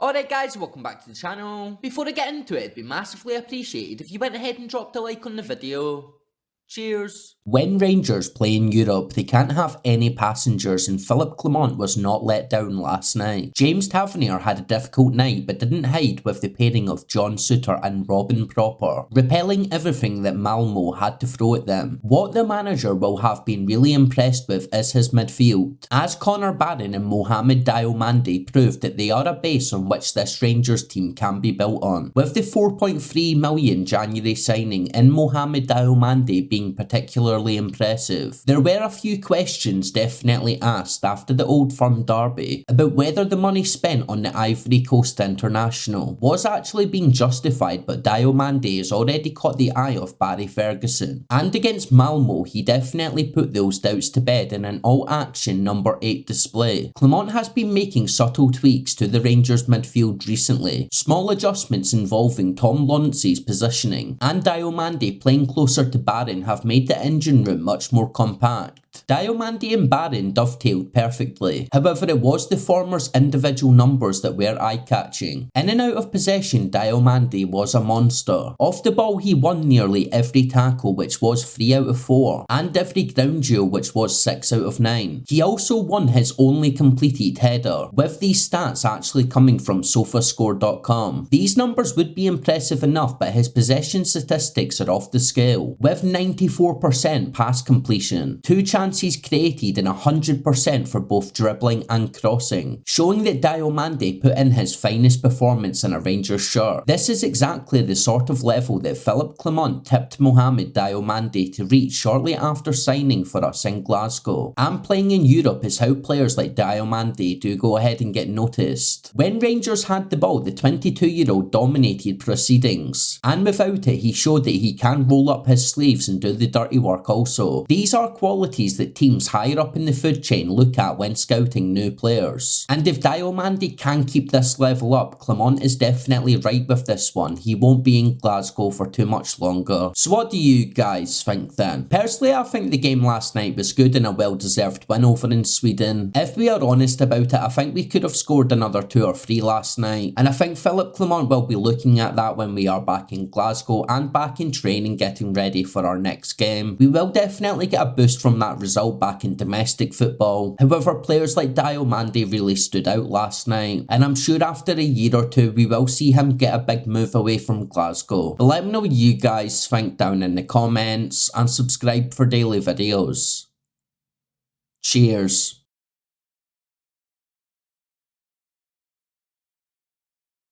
Alright guys, welcome back to the channel. Before I get into it, it'd be massively appreciated if you went ahead and dropped a like on the video. Cheers. When Rangers play in Europe, they can't have any passengers, and Philippe Clement was not let down last night. James Tavernier had a difficult night but didn't hide with the pairing of John Souttar and Robin Proper, repelling everything that Malmo had to throw at them. What the manager will have been really impressed with is his midfield, as Connor Barron and Mohamed Diomande proved that they are a base on which this Rangers team can be built on. With the 4.3 million January signing in Mohamed Diomande being particularly impressive, there were a few questions definitely asked after the Old Firm derby about whether the money spent on the Ivory Coast international was actually being justified, but Diomande has already caught the eye of Barry Ferguson, and against Malmo he definitely put those doubts to bed in an all-action number 8 display. Clement has been making subtle tweaks to the Rangers midfield recently, small adjustments involving Tom Lawrence's positioning, and Diomande playing closer to Barron have made the engine room much more compact. Diomande and Barron dovetailed perfectly, however it was the former's individual numbers that were eye-catching. In and out of possession, Diomande was a monster. Off the ball he won nearly every tackle, which was 3 out of 4, and every ground duel, which was 6 out of 9. He also won his only completed header, with these stats actually coming from sofascore.com. These numbers would be impressive enough, but his possession statistics are off the scale, with 94% pass completion, 2 chances created and 100% for both dribbling and crossing, showing that Diomande put in his finest performance in a Rangers shirt. This is exactly the sort of level that Philippe Clement tipped Mohamed Diomande to reach shortly after signing for us in Glasgow. And playing in Europe is how players like Diomande do go ahead and get noticed. When Rangers had the ball, the 22-year-old dominated proceedings, and without it he showed that he can roll up his sleeves and do the dirty work also. These are qualities that teams higher up in the food chain look at when scouting new players. And if Diomande can keep this level up, Clement is definitely right with this one. He won't be in Glasgow for too much longer. So what do you guys think then? Personally, I think the game last night was good and a well-deserved win over in Sweden. If we are honest about it, I think we could have scored another 2 or 3 last night, and I think Philippe Clement will be looking at that when we are back in Glasgow and back in training getting ready for our next game. We will definitely get a boost from that result back in domestic football. However, players like Diomande really stood out last night, and I'm sure after a year or 2 we will see him get a big move away from Glasgow. But let me know what you guys think down in the comments, and subscribe for daily videos. Cheers.